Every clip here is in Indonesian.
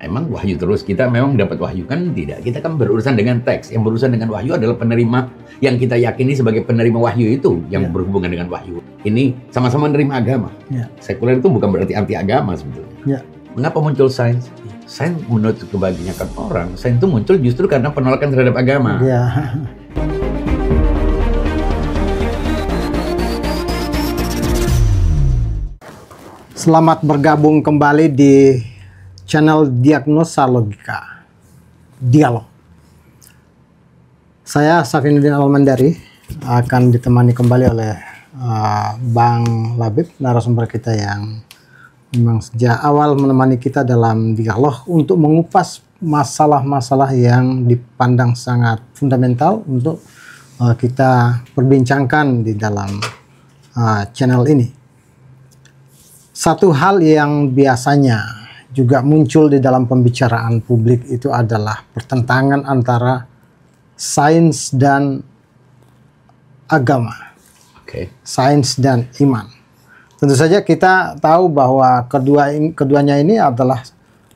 emang wahyu terus, kita memang dapat wahyu kan? Tidak, kita kan berurusan dengan teks. Yang berurusan dengan wahyu adalah penerima yang kita yakini sebagai penerima wahyu itu yang berhubungan dengan wahyu. Ini sama-sama menerima agama. Sekuler itu bukan berarti anti agama sebetulnya. Mengapa muncul sains? Sains menurut kebanyakan orang, sains itu muncul justru karena penolakan terhadap agama. Selamat bergabung kembali di channel Diagnosa Logika Dialog. Saya Safinuddin Al-Mandari akan ditemani kembali oleh Bang Labib, narasumber kita yang memang sejak awal menemani kita dalam dialog untuk mengupas masalah-masalah yang dipandang sangat fundamental untuk kita perbincangkan di dalam channel ini. Satu hal yang biasanya juga muncul di dalam pembicaraan publik itu adalah pertentangan antara sains dan agama, sains dan iman. Tentu saja kita tahu bahwa keduanya ini adalah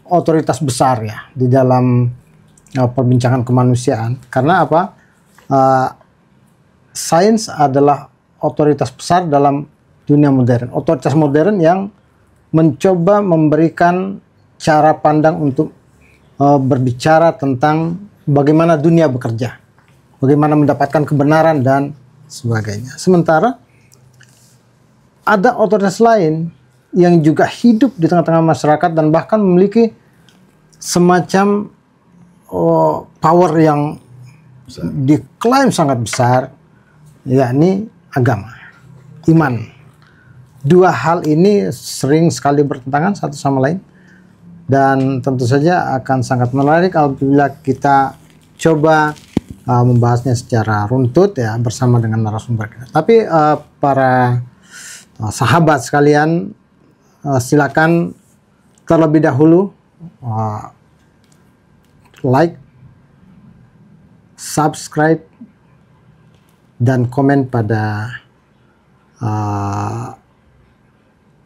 otoritas besar ya di dalam perbincangan kemanusiaan. Karena apa? Sains adalah otoritas besar dalam dunia modern, otoritas modern yang mencoba memberikan cara pandang untuk berbicara tentang bagaimana dunia bekerja, bagaimana mendapatkan kebenaran dan sebagainya. Sementara ada otoritas lain yang juga hidup di tengah-tengah masyarakat dan bahkan memiliki semacam power yang diklaim sangat besar, yakni agama, iman. Dua hal ini sering sekali bertentangan satu sama lain. Dan tentu saja akan sangat menarik apabila kita coba membahasnya secara runtut ya bersama dengan narasumber kita. Tapi para sahabat sekalian, silakan terlebih dahulu like, subscribe, dan komen pada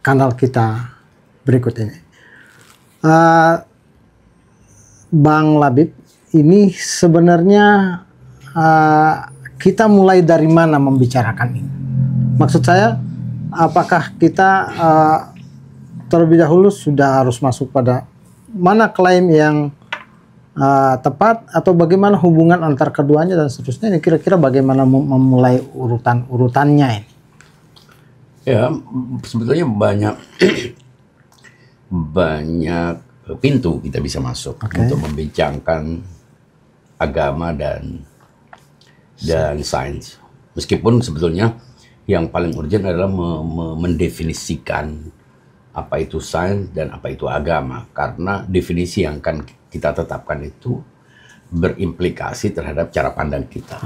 kanal kita berikut ini. Bang Labib, ini sebenarnya kita mulai dari mana membicarakan ini? Maksud saya, apakah kita terlebih dahulu sudah harus masuk pada mana klaim yang tepat atau bagaimana hubungan antar keduanya dan seterusnya? Ini kira-kira bagaimana memulai urutannya ini? Ya, sebetulnya banyak pintu kita bisa masuk untuk membincangkan agama dan sains. Meskipun sebetulnya yang paling urgent adalah mendefinisikan apa itu sains dan apa itu agama, karena definisi yang akan kita tetapkan itu berimplikasi terhadap cara pandang kita.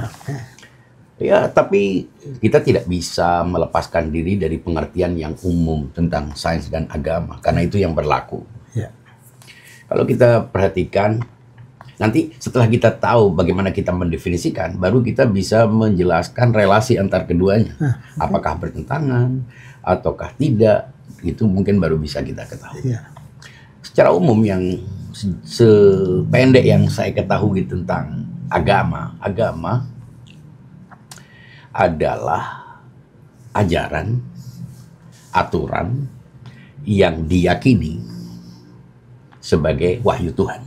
Ya, tapi kita tidak bisa melepaskan diri dari pengertian yang umum tentang sains dan agama, karena itu yang berlaku. Kalau kita perhatikan, nanti setelah kita tahu bagaimana kita mendefinisikan, baru kita bisa menjelaskan relasi antar keduanya. Apakah bertentangan, ataukah tidak, itu mungkin baru bisa kita ketahui. Secara umum yang sependek yang saya ketahui tentang agama adalah ajaran, aturan yang diyakini sebagai wahyu Tuhan.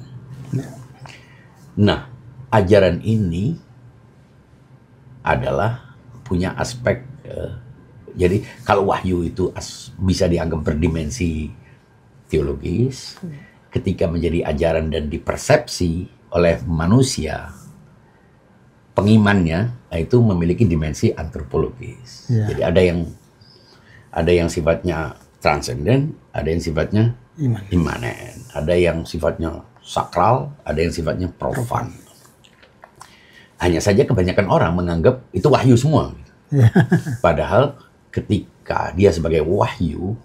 Nah, ajaran ini adalah punya aspek, jadi kalau wahyu itu bisa dianggap berdimensi teologis, ketika menjadi ajaran dan dipersepsi oleh manusia, pengimannya itu memiliki dimensi antropologis. Jadi ada yang sifatnya transenden, ada yang sifatnya imanen, ada yang sifatnya sakral, ada yang sifatnya profan. Hanya saja kebanyakan orang menganggap itu wahyu semua. Padahal ketika dia sebagai wahyu,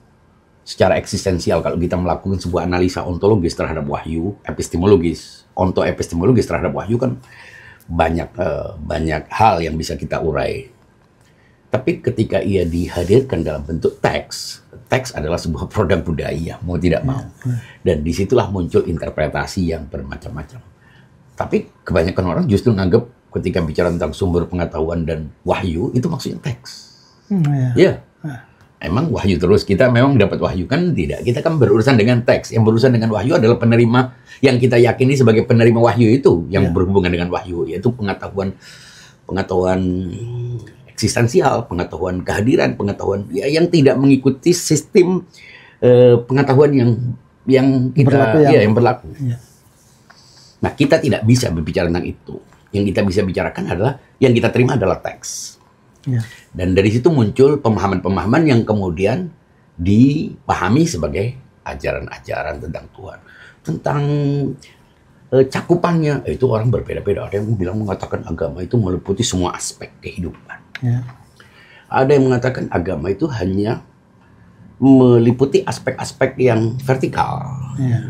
secara eksistensial, kalau kita melakukan sebuah analisa ontologis terhadap wahyu, epistemologis, ontoepistemologis terhadap wahyu kan banyak hal yang bisa kita urai. Tapi ketika ia dihadirkan dalam bentuk teks, teks adalah sebuah produk budaya, mau tidak mau. Dan disitulah muncul interpretasi yang bermacam-macam. Tapi kebanyakan orang justru menganggap ketika bicara tentang sumber pengetahuan dan wahyu, itu maksudnya teks. Ya. Emang wahyu terus, kita memang dapat wahyu kan? Tidak, kita kan berurusan dengan teks. Yang berurusan dengan wahyu adalah penerima yang kita yakini sebagai penerima wahyu itu, yang berhubungan dengan wahyu, yaitu pengetahuan eksistensial, pengetahuan kehadiran, pengetahuan yang tidak mengikuti sistem pengetahuan yang kita berlaku, yang berlaku. Ya. Nah, kita tidak bisa berbicara tentang itu. Yang kita bisa bicarakan adalah yang kita terima adalah teks. Ya. Dan dari situ muncul pemahaman-pemahaman yang kemudian dipahami sebagai ajaran-ajaran tentang Tuhan, tentang cakupannya. Itu orang berbeda-beda. Ada yang bilang mengatakan agama itu meliputi semua aspek kehidupan. Ya. Ada yang mengatakan agama itu hanya meliputi aspek-aspek yang vertikal,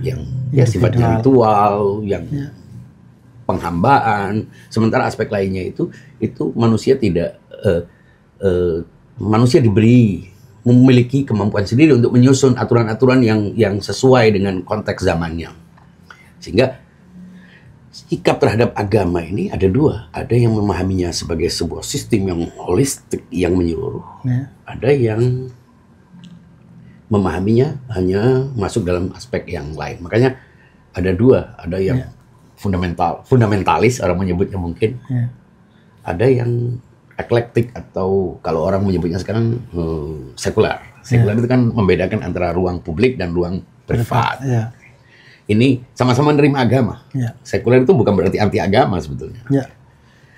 yang sifatnya ritual, yang penghambaan. Sementara aspek lainnya itu manusia tidak manusia memiliki kemampuan sendiri untuk menyusun aturan-aturan yang sesuai dengan konteks zamannya. Sehingga sikap terhadap agama ini ada dua. Ada yang memahaminya sebagai sebuah sistem yang holistik, yang menyeluruh. Ada yang memahaminya hanya masuk dalam aspek yang lain. Makanya ada dua. Ada yang fundamentalis, orang menyebutnya mungkin. Ada yang eklektik, atau kalau orang menyebutnya sekarang sekular. Sekular itu kan membedakan antara ruang publik dan ruang privat. Ini sama-sama menerima agama. Sekuler itu bukan berarti anti agama sebetulnya.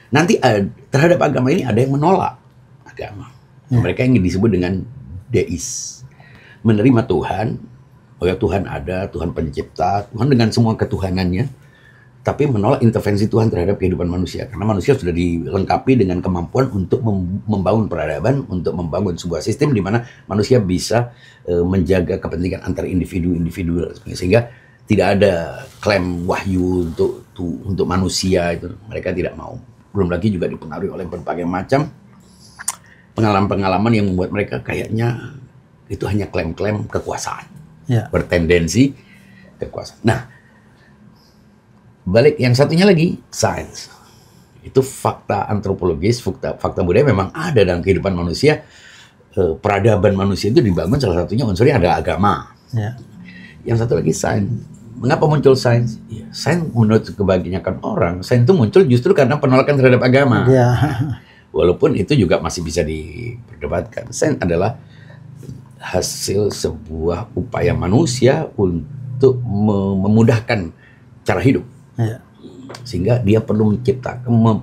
Nanti terhadap agama ini ada yang menolak agama. Mereka yang disebut dengan deis. Menerima Tuhan, Tuhan ada, Tuhan pencipta, Tuhan dengan semua ketuhanannya. Tapi menolak intervensi Tuhan terhadap kehidupan manusia. Karena manusia sudah dilengkapi dengan kemampuan untuk membangun peradaban, untuk membangun sebuah sistem di mana manusia bisa menjaga kepentingan antar individu-individu. Sehingga tidak ada klaim wahyu untuk manusia itu. Mereka tidak mau. Belum lagi juga dipengaruhi oleh berbagai macam pengalaman-pengalaman yang membuat mereka kayaknya itu hanya klaim-klaim kekuasaan. Bertendensi kekuasaan. Nah, balik yang satunya lagi, sains. Itu fakta antropologis, fakta budaya memang ada dalam kehidupan manusia. Peradaban manusia itu dibangun, salah satunya unsurnya adalah agama. Yang satu lagi sains. Mengapa muncul sains? Sains menurut kebanyakan orang, sains itu muncul justru karena penolakan terhadap agama. Walaupun itu juga masih bisa diperdebatkan. Sains adalah hasil sebuah upaya manusia untuk memudahkan cara hidup. Sehingga dia perlu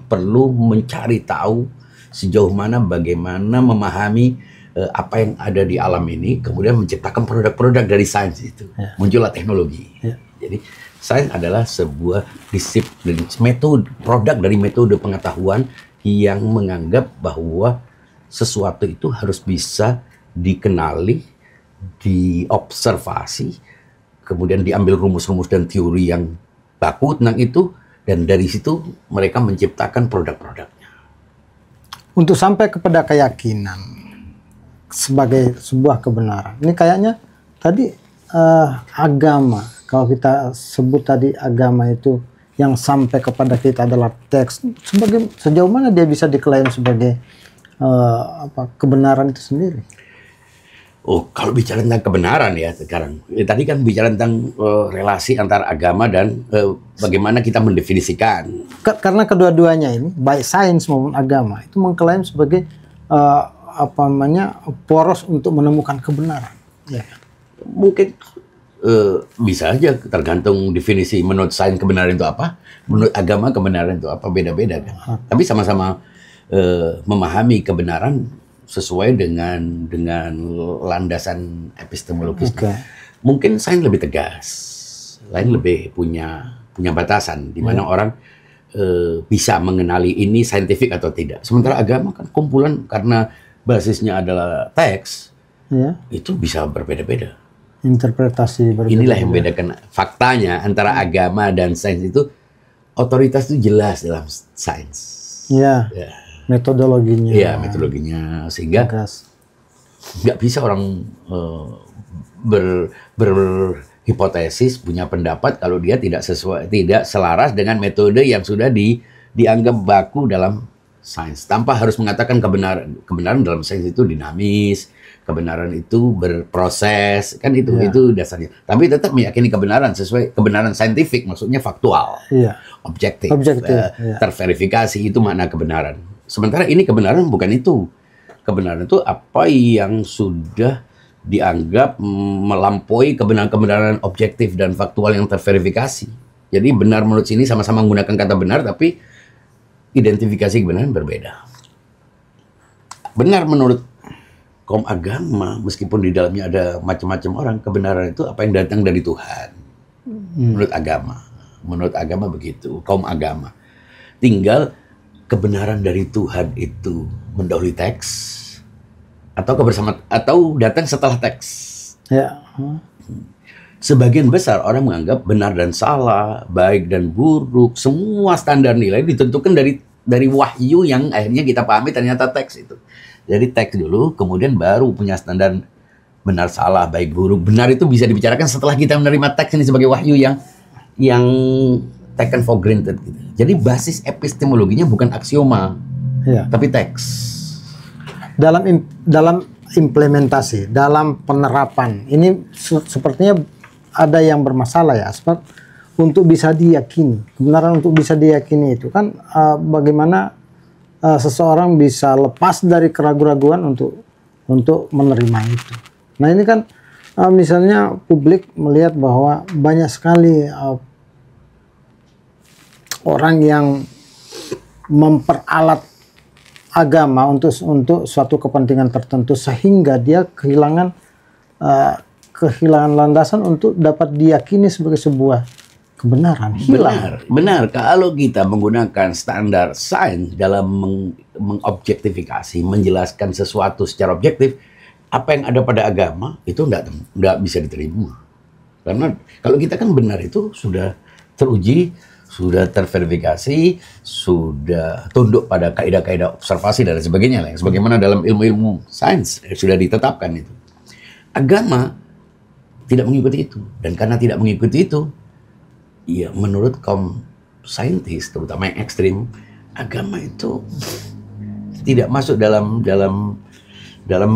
perlu mencari tahu sejauh mana, bagaimana memahami apa yang ada di alam ini, kemudian menciptakan produk-produk dari sains itu. Muncullah teknologi. Jadi sains adalah sebuah disiplin, produk dari metode pengetahuan yang menganggap bahwa sesuatu itu harus bisa dikenali, diobservasi, kemudian diambil rumus-rumus dan teori yang baku tentang itu, dan dari situ mereka menciptakan produk-produknya. Untuk sampai kepada keyakinan sebagai sebuah kebenaran. Ini kayaknya tadi agama, kalau kita sebut tadi agama itu yang sampai kepada kita adalah teks, sejauh mana dia bisa diklaim sebagai kebenaran itu sendiri? Kalau bicara tentang kebenaran ya sekarang, tadi kan bicara tentang relasi antara agama dan bagaimana kita mendefinisikan. Karena kedua-duanya ini, baik sains maupun agama, itu mengklaim sebagai poros untuk menemukan kebenaran. Mungkin bisa aja, tergantung definisi. Menurut sains kebenaran itu apa, menurut agama kebenaran itu apa, beda-beda kan. Tapi sama-sama memahami kebenaran sesuai dengan landasan epistemologis. Mungkin sains lebih tegas, lain lebih punya batasan di mana orang bisa mengenali ini saintifik atau tidak. Sementara agama kan kumpulan, karena basisnya adalah teks, itu bisa berbeda-beda. Interpretasi berbeda. Inilah yang membedakan faktanya antara agama dan sains itu. Otoritas itu jelas dalam sains. metodologinya. Iya, metodologinya, sehingga Gas. nggak bisa orang berhipotesis punya pendapat kalau dia tidak selaras dengan metode yang sudah dianggap baku dalam sains, tanpa harus mengatakan kebenaran dalam sains itu dinamis, kebenaran itu berproses, kan itu dasarnya. Tapi tetap meyakini kebenaran sesuai kebenaran saintifik, maksudnya faktual, objektif, terverifikasi, itu makna kebenaran. Sementara ini kebenaran bukan itu. Kebenaran itu apa yang sudah dianggap melampaui kebenaran-kebenaran objektif dan faktual yang terverifikasi. Jadi benar menurut sini sama-sama menggunakan kata benar, tapi identifikasi kebenaran berbeda. Benar menurut kaum agama, meskipun di dalamnya ada macam-macam orang, kebenaran itu apa yang datang dari Tuhan. Menurut agama. Menurut agama begitu, kaum agama. Tinggal kebenaran dari Tuhan itu mendahului teks atau datang setelah teks. Ya. Sebagian besar orang menganggap benar dan salah, baik dan buruk, semua standar nilai ditentukan dari wahyu yang akhirnya kita pahami ternyata teks itu. Jadi teks dulu, kemudian baru punya standar benar salah, baik buruk. Benar itu bisa dibicarakan setelah kita menerima teks ini sebagai wahyu yang taken for granted gitu. Jadi basis epistemologinya bukan aksioma, tapi teks. Dalam implementasi, dalam penerapan, ini sepertinya ada yang bermasalah ya, sebab untuk bisa diyakini, kebenaran untuk bisa diyakini itu kan bagaimana seseorang bisa lepas dari keraguan-raguan untuk menerima itu. Nah ini kan misalnya publik melihat bahwa banyak sekali orang yang memperalat agama untuk suatu kepentingan tertentu sehingga dia kehilangan landasan untuk dapat diyakini sebagai sebuah kebenaran. Benar. Kalau kita menggunakan standar sains dalam mengobjektifikasi, menjelaskan sesuatu secara objektif, apa yang ada pada agama itu enggak bisa diterima. Karena kalau kita kan benar itu sudah teruji, sudah terverifikasi, sudah tunduk pada kaidah-kaidah observasi dan sebagainya, sebagaimana dalam ilmu-ilmu sains sudah ditetapkan itu. Agama tidak mengikuti itu, dan karena tidak mengikuti itu, ya menurut kaum saintis, terutama yang ekstrim, agama itu tidak masuk dalam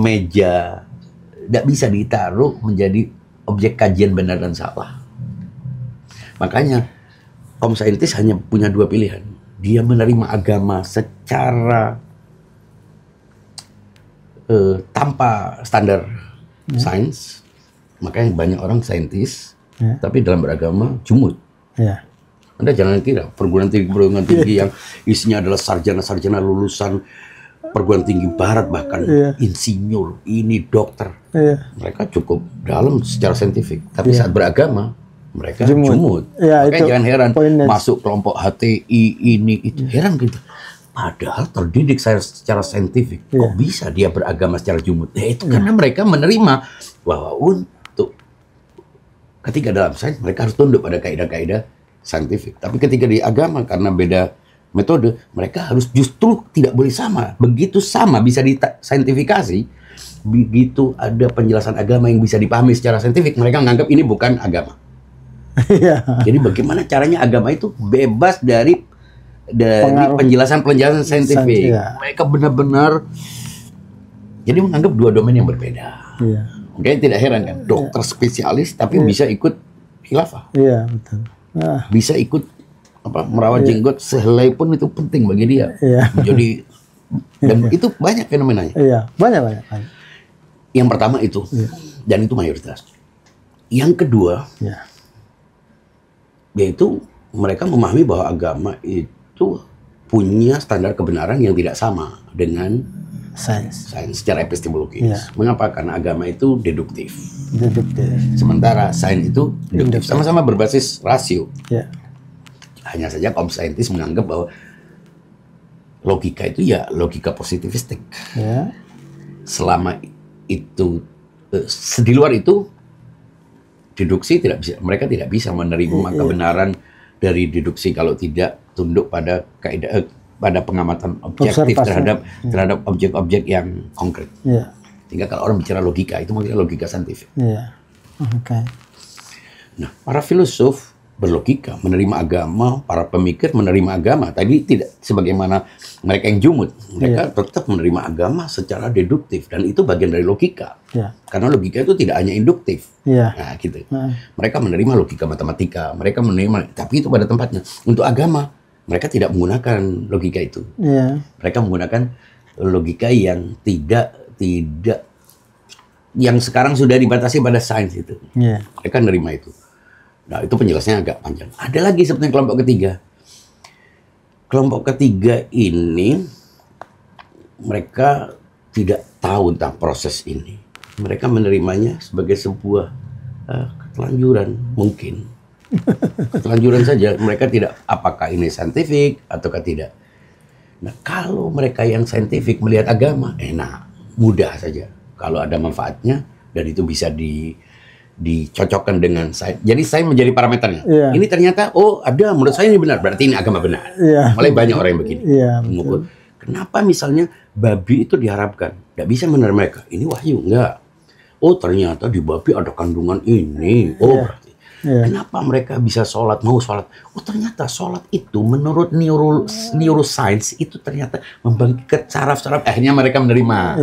meja, tidak bisa ditaruh menjadi objek kajian benar dan salah. Makanya kaum saintis hanya punya dua pilihan. Dia menerima agama secara tanpa standar sains. Makanya banyak orang saintis, tapi dalam beragama jumud. Anda jangan kira perguruan tinggi yang isinya adalah sarjana-sarjana lulusan perguruan tinggi barat, bahkan insinyur, ini dokter. Mereka cukup dalam secara saintifik. Tapi saat beragama, mereka jumud. Makanya jangan heran masuk kelompok HTI ini itu. Heran kita. Padahal terdidik secara saintifik. Kok bisa dia beragama secara jumud? Itu karena mereka menerima bahwa untuk ketika dalam sains mereka harus tunduk pada kaidah-kaidah saintifik. Tapi ketika di agama karena beda metode, mereka harus justru tidak boleh sama. Begitu sama bisa disaintifikasi, begitu ada penjelasan agama yang bisa dipahami secara saintifik, mereka menganggap ini bukan agama. Jadi bagaimana caranya agama itu bebas dari penjelasan saintifik. Mereka benar-benar jadi menganggap dua domain yang berbeda. Oke, tidak heran kan, dokter spesialis tapi bisa ikut khilafah. Betul. Bisa ikut merawat jenggot sehelai pun itu penting bagi dia. Jadi dan itu banyak fenomenanya. Banyak. Yang pertama itu, dan itu mayoritas. Yang kedua, yaitu mereka memahami bahwa agama itu punya standar kebenaran yang tidak sama dengan sains secara epistemologis. Mengapa? Karena agama itu deduktif. Sementara sains itu deduktif. Sama-sama berbasis rasio. Hanya saja kaum saintis menganggap bahwa logika itu ya logika positivistik. Selama itu di luar itu deduksi mereka tidak bisa menerima kebenaran dari deduksi kalau tidak tunduk pada kaidah pada pengamatan objektif terhadap objek-objek yang konkret. Yeah. Sehingga kalau orang bicara logika, itu maksudnya logika saintifik. Yeah. Oke. Nah, para filosof berlogika, menerima agama, para pemikir menerima agama. Tadi tidak sebagaimana mereka yang jumud, mereka tetap menerima agama secara deduktif, dan itu bagian dari logika. Karena logika itu tidak hanya induktif. Nah, gitu. Mereka menerima logika matematika, mereka menerima, tapi itu pada tempatnya. Untuk agama, mereka tidak menggunakan logika itu. Mereka menggunakan logika yang tidak yang sekarang sudah dibatasi pada sains itu. Mereka menerima itu. Nah, itu penjelasannya agak panjang. Ada lagi sebenarnya kelompok ketiga. Kelompok ketiga ini mereka tidak tahu tentang proses ini. Mereka menerimanya sebagai sebuah ketelanjuran mungkin. Ketelanjuran saja. Mereka tidak apakah ini saintifik ataukah tidak. Nah, kalau mereka yang saintifik melihat agama, enak, mudah saja. Kalau ada manfaatnya dan itu bisa dicocokkan dengan sains. Jadi sains menjadi parameternya. Ini ternyata, oh ada, menurut saya ini benar, berarti ini agama benar. Mulai banyak orang yang begini. Mengukur. Kenapa misalnya babi itu diharapkan? Tidak bisa menerima mereka. Ini wahyu, enggak. Oh ternyata di babi ada kandungan ini. Oh berarti. Kenapa mereka bisa sholat, mau sholat? Oh ternyata sholat itu menurut neuroscience itu ternyata membangkitkan saraf-saraf. Akhirnya mereka menerima.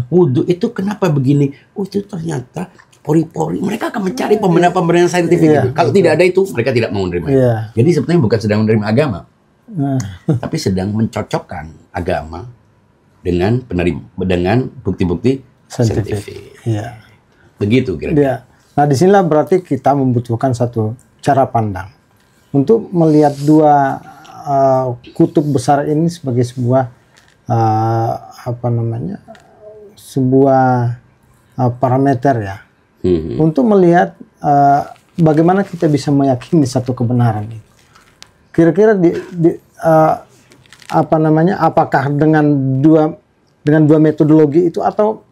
Wudhu itu kenapa begini? Oh itu ternyata pori-pori. Mereka akan mencari pembenaran saintifik itu. Kalau tidak ada itu, mereka tidak mau menerima. Jadi sebetulnya bukan sedang menerima agama, tapi sedang mencocokkan agama dengan bukti-bukti saintifik. Begitu kira-kira. Nah, disinilah berarti kita membutuhkan satu cara pandang untuk melihat dua kutub besar ini sebagai sebuah sebuah parameter ya, untuk melihat bagaimana kita bisa meyakini satu kebenaran itu. Kira-kira apakah dengan dua metodologi itu atau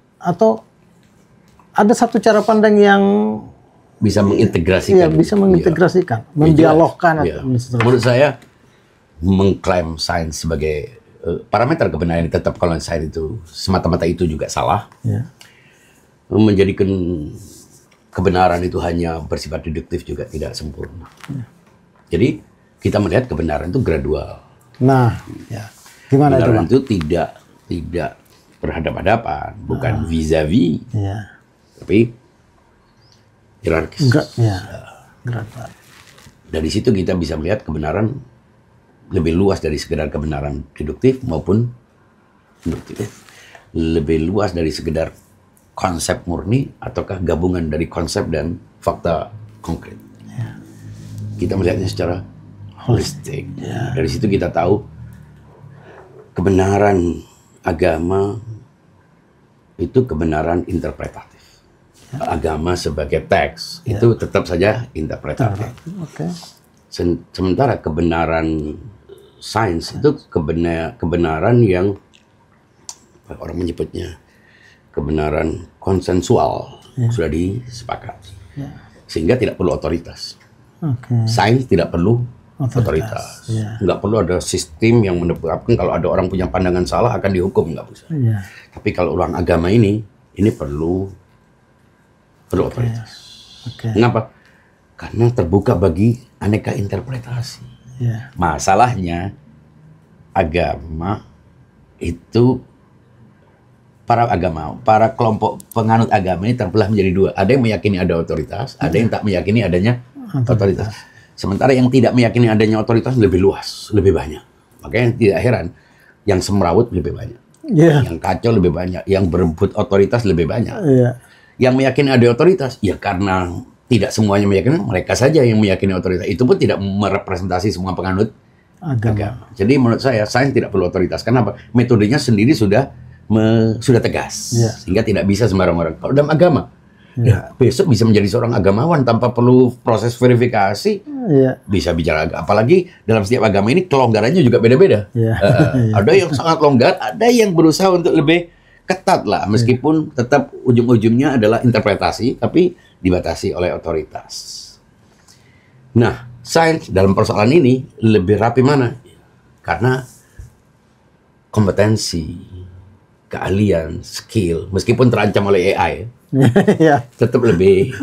ada satu cara pandang yang bisa mengintegrasikan, mendialogkan. Menurut saya, mengklaim sains sebagai parameter kebenaran yang ditetapkan oleh sains itu semata-mata itu juga salah. Menjadikan kebenaran itu hanya bersifat deduktif juga tidak sempurna. Jadi kita melihat kebenaran itu gradual. Nah, gimana kebenaran itu tidak berhadapan-hadapan, bukan vis-a-vis. Tapi hierarkis. Dari situ kita bisa melihat kebenaran lebih luas dari sekedar kebenaran deduktif maupun induktif. Lebih luas dari sekedar konsep murni ataukah gabungan dari konsep dan fakta konkret. Kita melihatnya secara holistik. Dari situ kita tahu kebenaran agama itu kebenaran interpretatif. Agama sebagai teks itu tetap saja interpretatif. Sementara kebenaran sains itu kebenaran yang orang menyebutnya kebenaran konsensual, sudah disepakati, sehingga tidak perlu otoritas. Sains tidak perlu otoritas. Nggak perlu ada sistem yang menetapkan kalau ada orang punya pandangan salah akan dihukum, nggak bisa. Tapi kalau orang agama ini perlu otoritas. Mengapa? Karena terbuka bagi aneka interpretasi. Masalahnya agama itu para kelompok penganut agama ini terbelah menjadi dua. Ada yang meyakini ada otoritas, ada yang tak meyakini adanya otoritas. Sementara yang tidak meyakini adanya otoritas lebih luas, lebih banyak. Makanya tidak heran yang semrawut lebih banyak, yang kacau lebih banyak, yang berebut otoritas lebih banyak. Yang meyakini ada otoritas, ya karena tidak semuanya meyakini, mereka saja yang meyakini otoritas. Itu pun tidak merepresentasi semua penganut agama. Jadi menurut saya, sains tidak perlu otoritas. Kenapa? Metodenya sendiri sudah tegas, sehingga tidak bisa sembarang orang. Kalau dalam agama, besok bisa menjadi seorang agamawan tanpa perlu proses verifikasi, bisa bicara. Apalagi dalam setiap agama ini kelonggarannya juga beda-beda. Ada yang sangat longgar, ada yang berusaha untuk lebih ketat lah, meskipun tetap ujung-ujungnya adalah interpretasi, tapi dibatasi oleh otoritas. Nah, sains dalam persoalan ini lebih rapi mana? Karena kompetensi, keahlian, skill, meskipun terancam oleh AI, ya, tetap lebih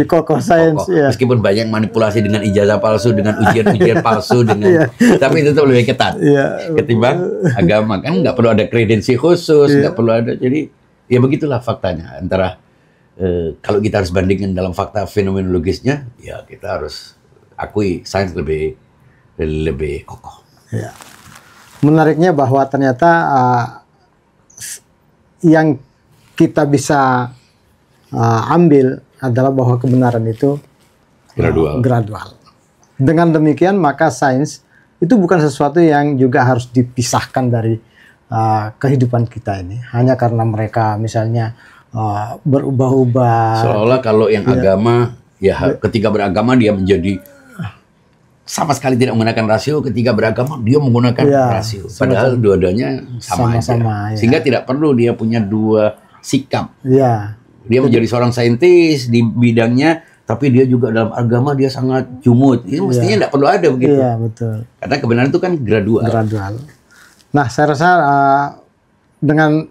kokoh sains, kokoh. ya. Meskipun banyak manipulasi dengan ijazah palsu, dengan ujian-ujian palsu, dengan tapi tetap lebih ketat ketimbang agama. Kan nggak perlu ada kredensi khusus, nggak perlu ada. Jadi ya begitulah faktanya. Antara kalau kita harus bandingkan dalam fakta fenomenologisnya, ya kita harus akui sains lebih kokoh. Ya. Menariknya bahwa ternyata yang kita bisa ambil adalah bahwa kebenaran itu gradual. Dengan demikian maka sains itu bukan sesuatu yang juga harus dipisahkan dari kehidupan kita ini. Hanya karena mereka misalnya berubah-ubah. Seolah kalau yang agama, ketika beragama dia menjadi sama sekali tidak menggunakan rasio, ketika beragama dia menggunakan rasio. Padahal dua-duanya sama aja. Sehingga tidak perlu dia punya dua sikap. Dia menjadi seorang saintis di bidangnya, tapi dia juga dalam agama dia sangat jumut. Ini mestinya tidak perlu ada begitu. Iya, betul. Karena kebenaran itu kan gradual. Nah, saya rasa dengan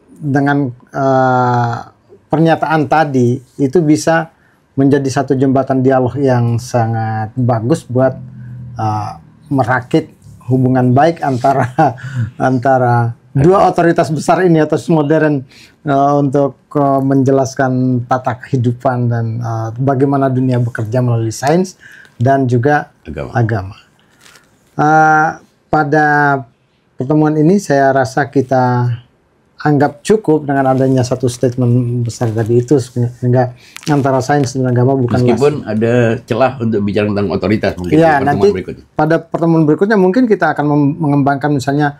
pernyataan tadi itu bisa menjadi satu jembatan dialog yang sangat bagus buat merakit hubungan baik antara dua otoritas besar ini, otoritas modern, untuk menjelaskan tata kehidupan dan bagaimana dunia bekerja melalui sains dan juga agama. Pada pertemuan ini saya rasa kita anggap cukup dengan adanya satu statement besar tadi itu, sehingga antara sains dan agama bukan meskipun ada celah untuk bicara tentang otoritas mungkin nanti berikutnya. Pada pertemuan berikutnya mungkin kita akan mengembangkan misalnya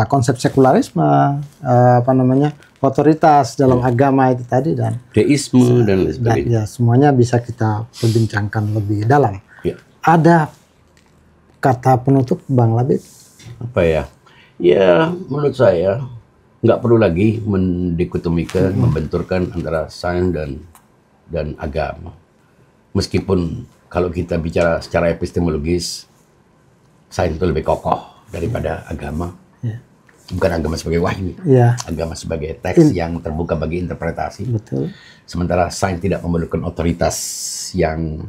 konsep sekularisme, otoritas dalam agama itu tadi, dan deisme dan lain sebagainya. Semuanya bisa kita perbincangkan lebih dalam. Ada kata penutup Bang Labib? Apa ya? Ya menurut saya nggak perlu lagi mendikotomikan, membenturkan antara sains dan agama. Meskipun kalau kita bicara secara epistemologis, sains itu lebih kokoh daripada agama. Bukan agama sebagai wahyu, agama sebagai teks yang terbuka bagi interpretasi. Betul. Sementara sains tidak memerlukan otoritas yang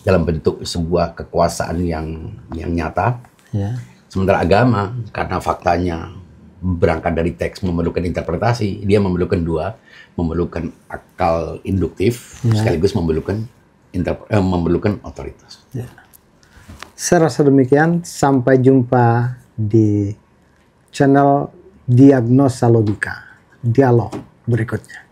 dalam bentuk sebuah kekuasaan yang nyata. Sementara agama karena faktanya berangkat dari teks memerlukan interpretasi, dia memerlukan memerlukan akal induktif, sekaligus memerlukan otoritas. Saya rasa demikian. Sampai jumpa di channel Diagnosa Logika, dialog berikutnya.